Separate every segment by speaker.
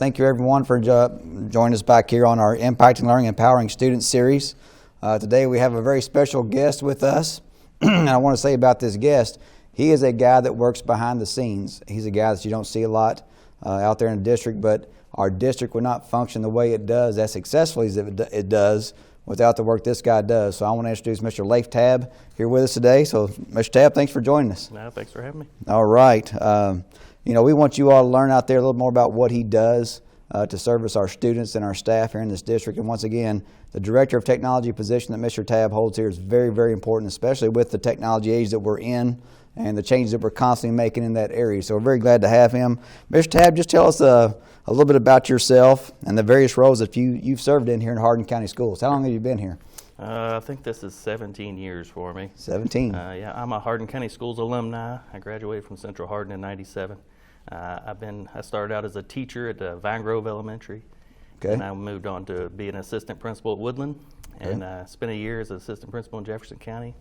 Speaker 1: Thank you everyone for joining us back here on our Impacting Learning, Empowering Students series. Today we have a very special guest with us. And I want to say about this guest, he is a guy that works behind the scenes. He's a guy that you don't see a lot out there in the district, but our district would not function the way it does, as successfully as it does, without the work this guy does. So I want to introduce Mr. Lafe Tabb here with us today. So Mr. Tabb, thanks for joining us.
Speaker 2: No, thanks for having me.
Speaker 1: All right. We want you all to learn out there a little more about what he does to service our students and our staff here in this district. And once again, the Director of Technology position that Mr. Tabb holds here is very, very important, especially with the technology age that we're in and the changes that we're constantly making in that area. So we're very glad to have him. Mr. Tabb, just tell us a little bit about yourself and the various roles that you've served in here in Hardin County Schools. How long have you been here?
Speaker 2: I think this is 17 years for me.
Speaker 1: 17.
Speaker 2: Yeah, I'm a Hardin County Schools alumni. I graduated from Central Hardin in '97. I started out as a teacher at Vine Grove Elementary, and I moved on to be an assistant principal at Woodland, and spent a year as assistant principal in Jefferson County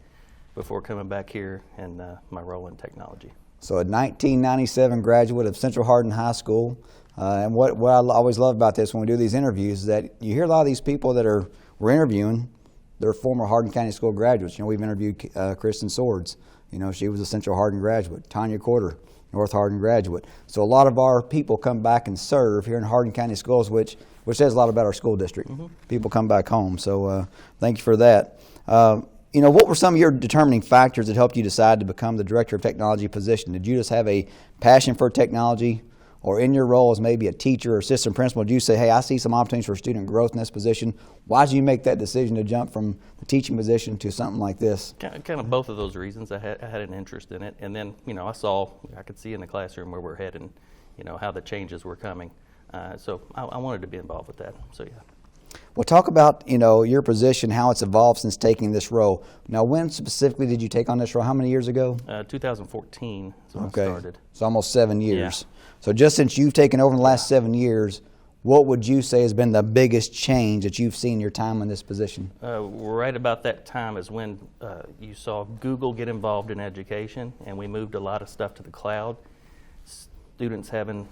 Speaker 2: before coming back here and my role in technology.
Speaker 1: So a 1997 graduate of Central Hardin High School, and what I always love about this when we do these interviews is that you hear a lot of these people that we're interviewing, they're former Hardin County School graduates. We've interviewed Kristen Swords. She was a Central Hardin graduate. Tanya Corder, North Hardin graduate. So a lot of our people come back and serve here in Hardin County Schools, which says a lot about our school district. Mm-hmm. People come back home. So thank you for that. What were some of your determining factors that helped you decide to become the Director of Technology position? Did you just have a passion for technology? Or in your role as maybe a teacher or assistant principal, did you say, hey, I see some opportunities for student growth in this position? Why did you make that decision to jump from the teaching position to something like this?
Speaker 2: Kind of both of those reasons. I had an interest in it. And then, I could see in the classroom where we're heading, how the changes were coming. So I wanted to be involved with that. So, yeah.
Speaker 1: Well, talk about, your position, how it's evolved since taking this role. Now, when specifically did you take on this role? How many years ago?
Speaker 2: 2014 is when I started.
Speaker 1: So almost 7 years. Yeah. So just since you've taken over in the last 7 years, what would you say has been the biggest change that you've seen in your time in this position?
Speaker 2: Right about that time is when you saw Google get involved in education, and we moved a lot of stuff to the cloud. Students having,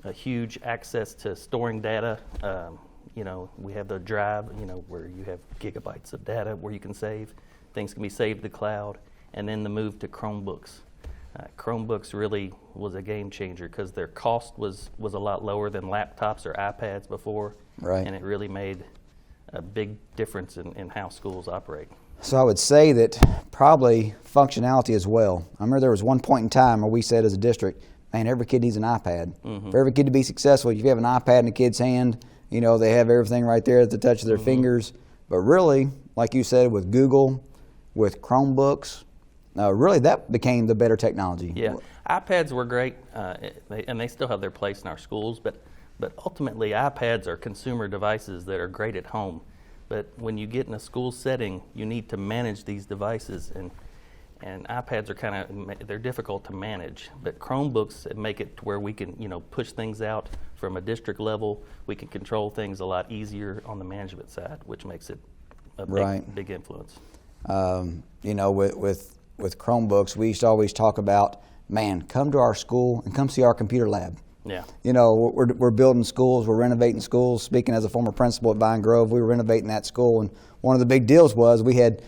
Speaker 2: a huge access to storing data. We have the drive, where you have gigabytes of data where you can save. Things can be saved to the cloud. And then the move to Chromebooks. Chromebooks really was a game changer because their cost was a lot lower than laptops or iPads before.
Speaker 1: Right.
Speaker 2: And it really made a big difference in how schools operate.
Speaker 1: So I would say that probably functionality as well. I remember there was one point in time where we said as a district, man, every kid needs an iPad. Mm-hmm. For every kid to be successful, if you have an iPad in a kid's hand, they have everything right there at the touch of their fingers. But really, like you said, with Google, with Chromebooks, really that became the better technology.
Speaker 2: Yeah, iPads were great, and they still have their place in our schools, but ultimately iPads are consumer devices that are great at home. But when you get in a school setting, you need to manage these devices, and iPads are they're difficult to manage. But Chromebooks make it to where we can, push things out from a district level. We can control things a lot easier on the management side, which makes it a big influence.
Speaker 1: With Chromebooks, we used to always talk about, man, come to our school and come see our computer lab.
Speaker 2: Yeah.
Speaker 1: We're building schools, we're renovating schools. Speaking as a former principal at Vine Grove, we were renovating that school, and one of the big deals was we had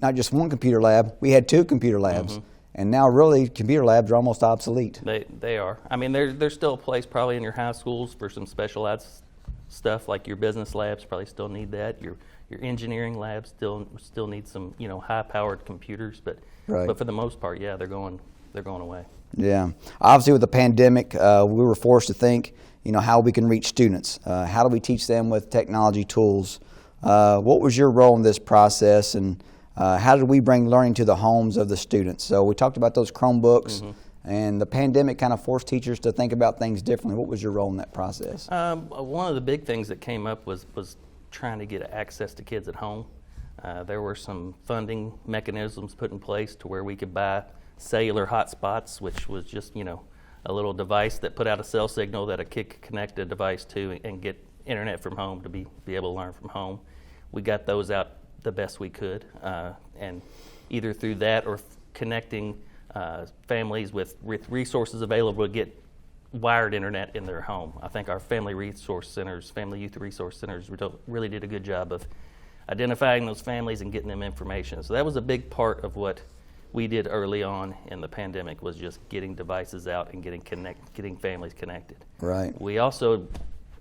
Speaker 1: not just one computer lab, we had 2 computer labs. Mm-hmm. And now really computer labs are almost obsolete.
Speaker 2: They are. I mean, there's still a place probably in your high schools for some specialized stuff, like your business labs probably still need that. Your engineering labs still need some high-powered computers, but for the most part, yeah, they're going away. Yeah,
Speaker 1: obviously with the pandemic, we were forced to think, how we can reach students. How do we teach them with technology tools? What was your role in this process, and how did we bring learning to the homes of the students? So we talked about those Chromebooks. Mm-hmm. And the pandemic kind of forced teachers to think about things differently. What was your role in that process?
Speaker 2: One of the big things that came up was trying to get access to kids at home. There were some funding mechanisms put in place to where we could buy cellular hotspots, which was just, a little device that put out a cell signal that a kid could connect a device to and get internet from home to be able to learn from home. We got those out the best we could, and either through that or connecting families with resources available to get wired internet in their home. I think our family resource centers, family youth resource centers, really did a good job of identifying those families and getting them information. So that was a big part of what we did early on in the pandemic, was just getting devices out and getting families connected.
Speaker 1: Right.
Speaker 2: We also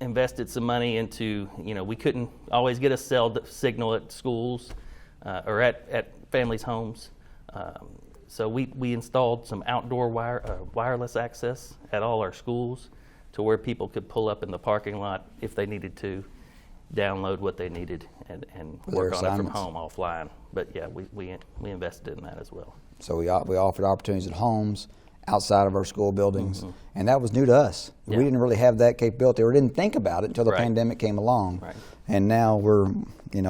Speaker 2: invested some money into, we couldn't always get a cell signal at schools or at families' homes. So we installed some outdoor wireless access at all our schools to where people could pull up in the parking lot if they needed to, download what they needed, and work on it from home offline. But yeah, we invested in that as well.
Speaker 1: So we offered opportunities at homes, outside of our school buildings, and that was new to us.
Speaker 2: Yeah.
Speaker 1: We didn't really have that capability, or didn't think about it until the
Speaker 2: Right.
Speaker 1: pandemic came along.
Speaker 2: Right.
Speaker 1: And now we're,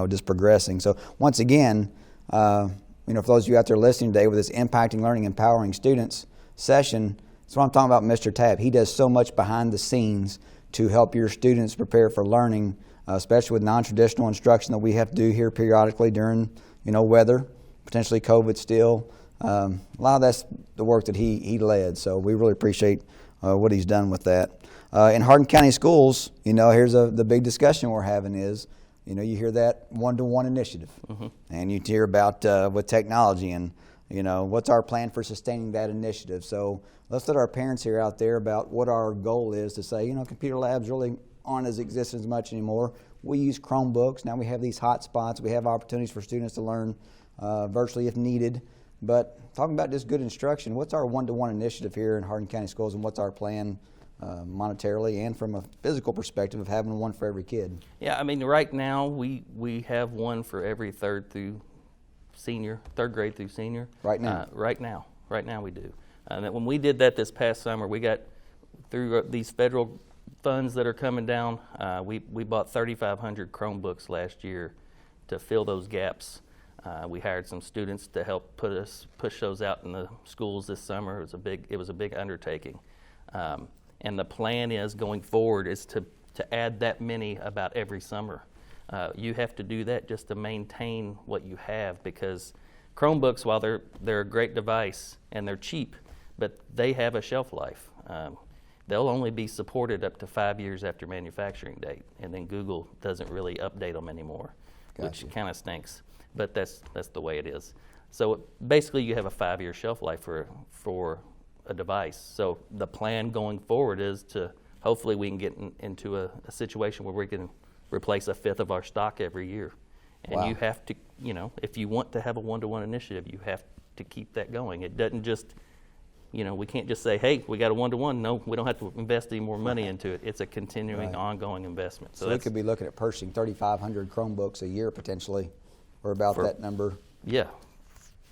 Speaker 1: just progressing. So once again, for those of you out there listening today with this Impacting Learning, Empowering Students session, that's what I'm talking about, Mr. Tabb. He does so much behind the scenes to help your students prepare for learning, especially with non-traditional instruction that we have to do here periodically during, weather, potentially COVID still. A lot of that's the work that he led, so we really appreciate what he's done with that. In Hardin County Schools, here's the big discussion we're having is, you hear that one-to-one initiative, and you hear about with technology and, what's our plan for sustaining that initiative. So let's let our parents hear out there about what our goal is to say, computer labs really aren't as existent as much anymore. We use Chromebooks. Now we have these hot spots. We have opportunities for students to learn virtually if needed. But talking about just good instruction, what's our one-to-one initiative here in Hardin County Schools, and what's our plan monetarily and from a physical perspective of having one for every kid?
Speaker 2: Yeah, I mean, right now we have one for every third grade through senior.
Speaker 1: Right now?
Speaker 2: Right now we do. And when we did that this past summer, we got through these federal funds that are coming down. We bought 3,500 Chromebooks last year to fill those gaps. We hired some students to help push those out in the schools this summer. It was a big undertaking, and the plan is going forward is to add that many about every summer. You have to do that just to maintain what you have, because Chromebooks, while they're a great device and they're cheap, but they have a shelf life. They'll only be supported up to 5 years after manufacturing date, and then Google doesn't really update them anymore,
Speaker 1: Gotcha.
Speaker 2: which kind of stinks. But that's the way it is. So basically, you have a 5-year shelf life for a device. So the plan going forward is to hopefully we can get into a situation where we can replace a fifth of our stock every year. And
Speaker 1: Wow.
Speaker 2: you have to, if you want to have a one-to-one initiative, you have to keep that going. It doesn't just, we can't just say, hey, we got a one-to-one. No, we don't have to invest any more money into it. It's a continuing, ongoing investment.
Speaker 1: So we could be looking at purchasing 3,500 Chromebooks a year potentially, or about that number.
Speaker 2: Yeah,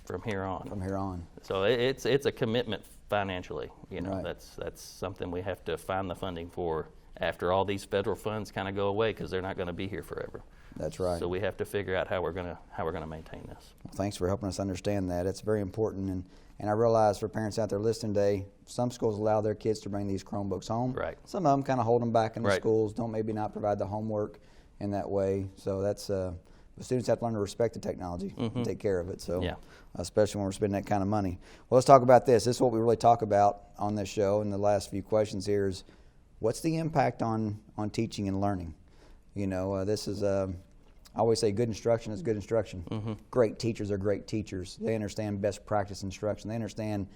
Speaker 2: from here on.
Speaker 1: From here on.
Speaker 2: So it's a commitment financially.
Speaker 1: Right.
Speaker 2: That's something we have to find the funding for after all these federal funds kind of go away, because they're not going to be here forever.
Speaker 1: That's right.
Speaker 2: So we have to figure out how we're going to maintain this.
Speaker 1: Well, thanks for helping us understand that. It's very important, and I realize for parents out there listening today, some schools allow their kids to bring these Chromebooks home.
Speaker 2: Right.
Speaker 1: Some of them kind of hold them back in the
Speaker 2: Right.
Speaker 1: schools, don't maybe not provide the homework in that way. So that's the students have to learn to respect the technology and take care of it. So,
Speaker 2: Yeah.
Speaker 1: especially when we're spending that kind of money. Well, let's talk about this. This is what we really talk about on this show. And the last few questions here is, what's the impact on teaching and learning? This is I always say good instruction is good instruction. Great teachers are great teachers. They understand best practice instruction. They understand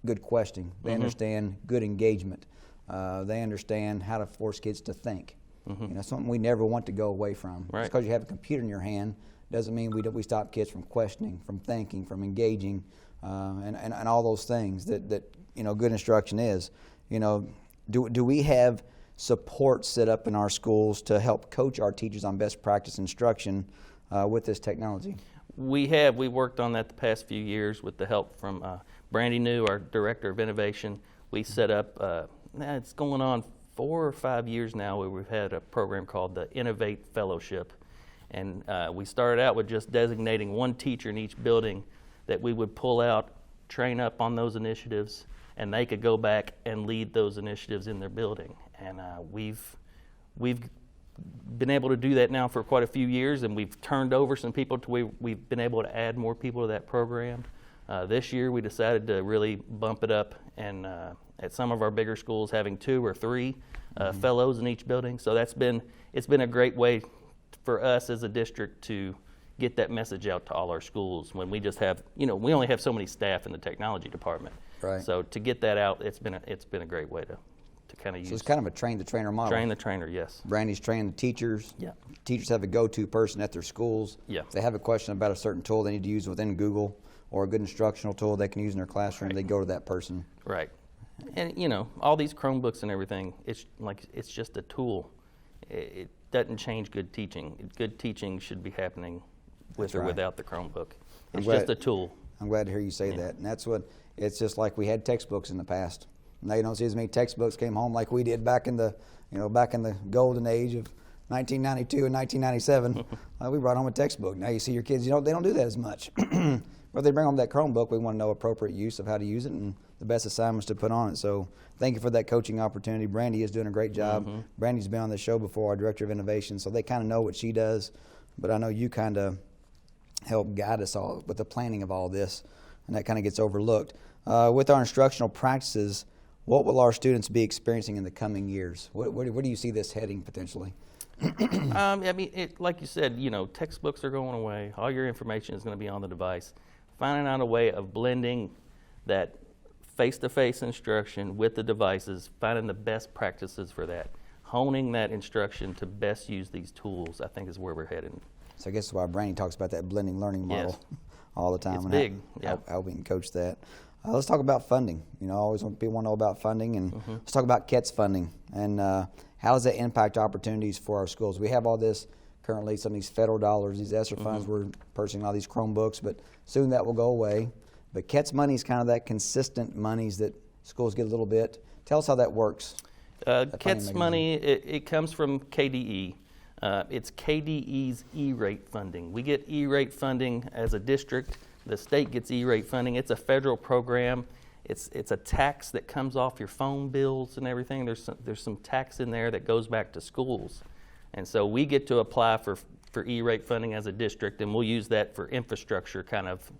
Speaker 1: good questioning. They understand good engagement. They understand how to force kids to think. Something we never want to go away from.
Speaker 2: Right.
Speaker 1: Just because you have a computer in your hand doesn't mean we stop kids from questioning, from thinking, from engaging, and all those things that good instruction is. Do we have support set up in our schools to help coach our teachers on best practice instruction with this technology?
Speaker 2: We worked on that the past few years with the help from Brandy New, our Director of Innovation. We set up, it's going on 4 or 5 years now, where we've had a program called the ERate Fellowship. And we started out with just designating one teacher in each building that we would pull out, train up on those initiatives, and they could go back and lead those initiatives in their building. And we've been able to do that now for quite a few years, and we've turned over some people to where we've been able to add more people to that program. This year we decided to really bump it up, and at some of our bigger schools having 2 or 3 fellows in each building. So it's been a great way for us as a district to get that message out to all our schools when we just have, we only have so many staff in the technology department.
Speaker 1: Right.
Speaker 2: So to get that out, it's been a great way to kind of use.
Speaker 1: So it's kind of a train-the-trainer model.
Speaker 2: Train the trainer, yes.
Speaker 1: Brandy's training the teachers.
Speaker 2: Yeah.
Speaker 1: Teachers have a go-to person at their schools.
Speaker 2: Yeah.
Speaker 1: If they have a question about a certain tool they need to use within Google or a good instructional tool they can use in their classroom, they go to that person.
Speaker 2: Right. And all these Chromebooks and everything, it's just a tool. It doesn't change good teaching. Good teaching should be happening with or without the Chromebook. It's just a tool.
Speaker 1: I'm glad to hear you say that. And that's what, it's just like we had textbooks in the past. Now you don't see as many textbooks came home like we did back in the golden age of 1992 and 1997. We brought home a textbook. Now you see your kids, they don't do that as much. But if they bring home that Chromebook, we want to know appropriate use of how to use it and the best assignments to put on it. So thank you for that coaching opportunity. Brandy is doing a great job.
Speaker 2: Mm-hmm.
Speaker 1: Brandy's been on the show before, our Director of Innovation, so they kind of know what she does. But I know you kind of help guide us all with the planning of all this, and that kind of gets overlooked. With our instructional practices, what will our students be experiencing in the coming years? Where do you see this heading potentially?
Speaker 2: Like you said, textbooks are going away. All your information is going to be on the device. Finding out a way of blending that face-to-face instruction with the devices, finding the best practices for that, honing that instruction to best use these tools, I think is where we're headed.
Speaker 1: So I guess that's why Brandy talks about that blending learning model all the time.
Speaker 2: It's
Speaker 1: and
Speaker 2: big.
Speaker 1: How we can coach that. Let's talk about funding. I always want people to know about funding, and let's talk about CHETS funding and how does that impact opportunities for our schools? We have all this currently, some of these federal dollars, these ESSER funds, we're purchasing all these Chromebooks, but soon that will go away. But CHETS money is kind of that consistent monies that schools get a little bit. Tell us how that works.
Speaker 2: CHETS money, it comes from KDE. It's KDE's ERate funding. We get ERate funding as a district. The state gets ERate funding. It's a federal program. It's a tax that comes off your phone bills and everything. There's some tax in there that goes back to schools. And so we get to apply for ERate funding as a district, and we'll use that for infrastructure, kind of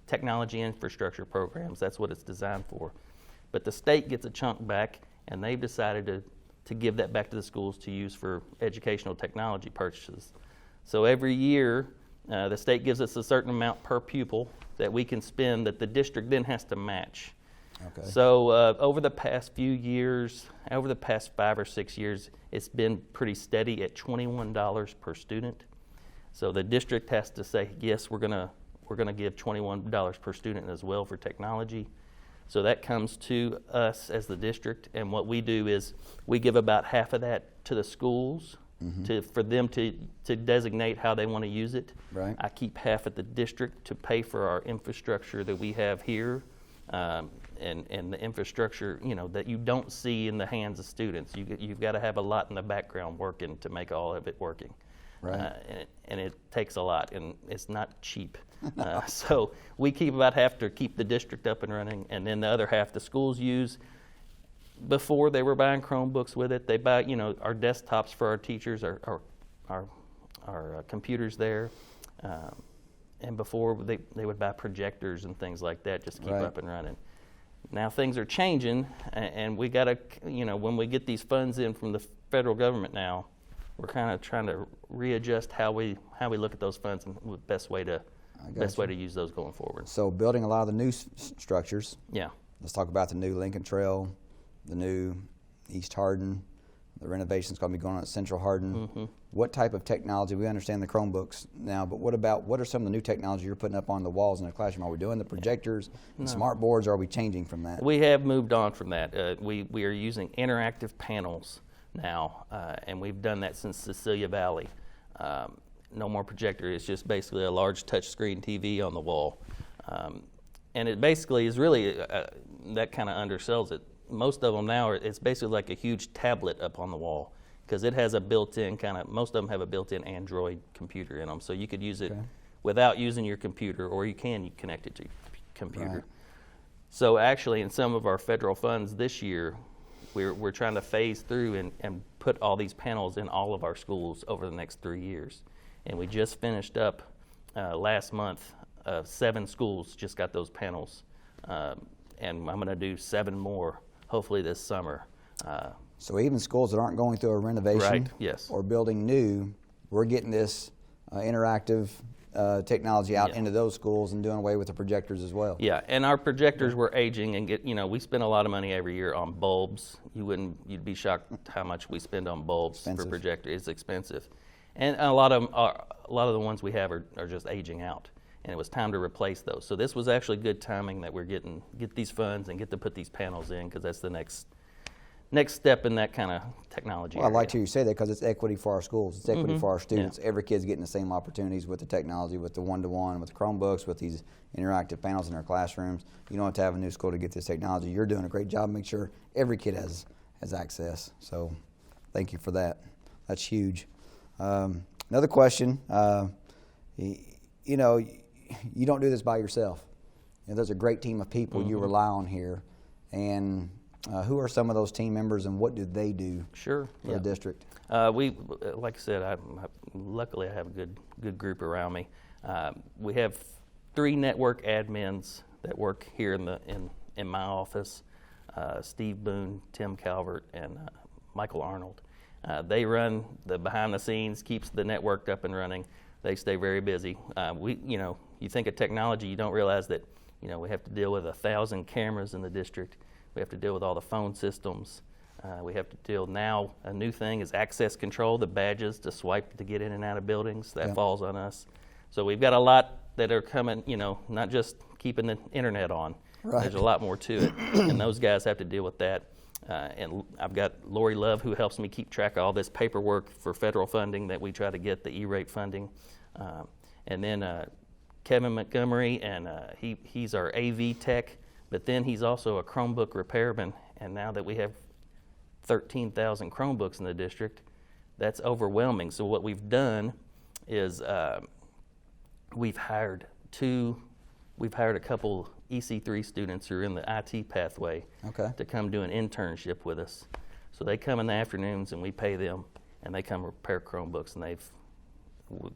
Speaker 2: technology infrastructure programs. That's what it's designed for. But the state gets a chunk back, and they've decided to give that back to the schools to use for educational technology purchases. So every year, the state gives us a certain amount per pupil that we can spend that the district then has to match.
Speaker 1: Okay.
Speaker 2: So over the past few years, over the past 5 or 6 years, it's been pretty steady at $21 per student. So the district has to say, yes, we're gonna give $21 per student as well for technology. So that comes to us as the district, and what we do is we give about half of that to the schools for them to designate how they want to use it.
Speaker 1: Right.
Speaker 2: I keep half at the district to pay for our infrastructure that we have here, and the infrastructure that you don't see in the hands of students. You've got to have a lot in the background working to make all of it working.
Speaker 1: Right.
Speaker 2: And it takes a lot, and it's not cheap. So we keep about half to keep the district up and running, and then the other half the schools use. Before they were buying Chromebooks with it, they buy our desktops for our teachers, our computers there, and before they would buy projectors and things like that just to keep up and running. Now things are changing, and we got to when we get these funds in from the federal government now, we're kind of trying to readjust how we look at those funds and the best way to use those going forward.
Speaker 1: So building a lot of the new structures.
Speaker 2: Yeah.
Speaker 1: Let's talk about the new Lincoln Trail, the new East Hardin, the renovation's going to be going on at Central Hardin. What type of technology? We understand the Chromebooks now, but what are some of the new technology you're putting up on the walls in the classroom? Are we doing the projectors and smart boards, or are we changing from that?
Speaker 2: We have moved on from that. We are using interactive panels now, and we've done that since Cecilia Valley. No more projector. It's just basically a large touchscreen TV on the wall. And it basically is really, that kind of undersells it. Most of them now, it's basically like a huge tablet up on the wall, because it has a built-in most of them have a built-in Android computer in them. So you could use it without using your computer, or you can connect it to your computer.
Speaker 1: Right.
Speaker 2: So actually, in some of our federal funds this year, we're trying to phase through and put all these panels in all of our schools over the next 3 years. And we just finished up last month 7 schools just got those panels, and I'm going to do 7 more hopefully this summer.
Speaker 1: So even schools that aren't going through a renovation
Speaker 2: Right, yes.
Speaker 1: or building new, we're getting this interactive technology out into those schools and doing away with the projectors as well.
Speaker 2: Yeah, and our projectors were aging, and we spend a lot of money every year on bulbs. You'd be shocked how much we spend on bulbs for projectors. It's expensive, and a lot of the ones we have are just aging out, and it was time to replace those. So this was actually good timing that we're get these funds and get to put these panels in, because that's the next step in that kind of technology.
Speaker 1: Well, I like to hear you say that, because it's equity for our schools. It's equity for our students.
Speaker 2: Yeah.
Speaker 1: Every kid's getting the same opportunities with the technology, with the one-to-one, with the Chromebooks, with these interactive panels in their classrooms. You don't have to have a new school to get this technology. You're doing a great job making sure every kid has access. So thank you for that. That's huge. Another question, you don't do this by yourself. There's a great team of people you rely on here. And who are some of those team members, and what do they do
Speaker 2: for
Speaker 1: the district?
Speaker 2: Like I said, luckily I have a good group around me. We have 3 network admins that work here in my office: Steve Boone, Tim Calvert, and Michael Arnold. They run the behind the scenes, keeps the network up and running. They stay very busy. You think of technology, you don't realize that we have to deal with 1,000 cameras in the district. We have to deal with all the phone systems. We have to deal now, a new thing is access control, the badges to swipe to get in and out of buildings. That falls on us. So we've got a lot that are coming, not just keeping the internet on.
Speaker 1: Right.
Speaker 2: There's a lot more to it. And those guys have to deal with that. And I've got Lori Love, who helps me keep track of all this paperwork for federal funding that we try to get, the ERate funding. And then Kevin Montgomery, and he's our AV tech. But then he's also a Chromebook repairman, and now that we have 13,000 Chromebooks in the district, that's overwhelming. So what we've done is we've hired a couple EC3 students who are in the IT pathway to come do an internship with us. So they come in the afternoons and we pay them, and they come repair Chromebooks, and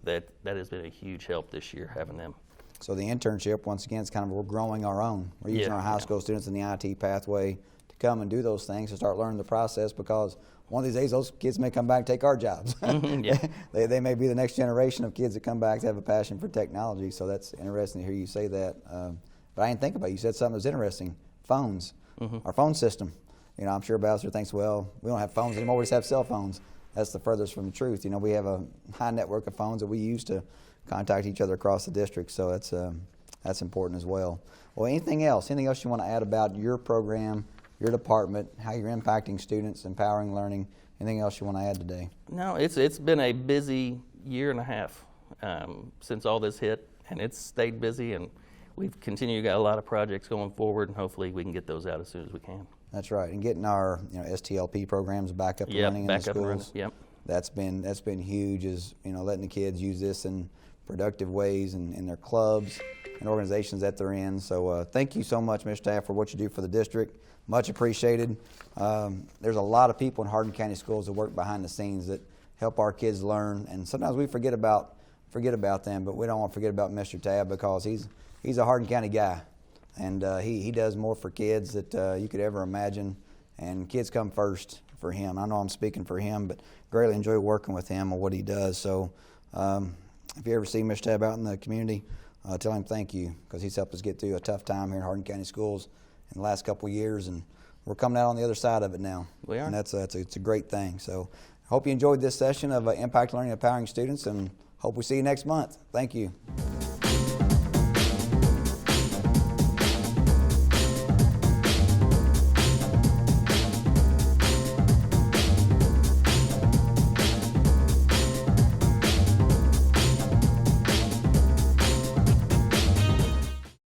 Speaker 2: that has been a huge help this year, having them.
Speaker 1: So the internship, once again, is we're growing our own. We're using our high school students in the IT pathway to come and do those things, to start learning the process, because one of these days those kids may come back and take our jobs. They may be the next generation of kids that come back to have a passion for technology. So that's interesting to hear you say that. But I didn't think about it. You said something that was interesting. Phones, our phone system. I'm sure Bowser thinks, well, we don't have phones anymore, we just have cell phones. That's the furthest from the truth. We have a high network of phones that we use to contact each other across the district, so that's important as well. Well, anything else you want to add about your program, your department, how you're impacting students, empowering learning? Anything else you want to add today?
Speaker 2: No, it's been a busy year and a half since all this hit, and it's stayed busy, and we've continued, got a lot of projects going forward, and hopefully we can get those out as soon as we can.
Speaker 1: That's right, and getting our STLP programs back up and running in the schools.
Speaker 2: Yep.
Speaker 1: That's been huge, is letting the kids use this in productive ways in their clubs and organizations that they're in. So thank you so much, Mr. Tabb, for what you do for the district. Much appreciated. There's a lot of people in Hardin County Schools that work behind the scenes that help our kids learn, and sometimes we forget about them, but we don't want to forget about Mr. Tabb, because he's a Hardin County guy, and he does more for kids that you could ever imagine, and kids come first for him. I know I'm speaking for him, but greatly enjoy working with him and what he does. So if you ever see Mr. Tabb out in the community, tell him thank you, because he's helped us get through a tough time here in Hardin County Schools in the last couple of years, and we're coming out on the other side of it now.
Speaker 2: We are.
Speaker 1: And it's a great thing. So I hope you enjoyed this session of Impact Learning, Empowering Students, and hope we see you next month. Thank you.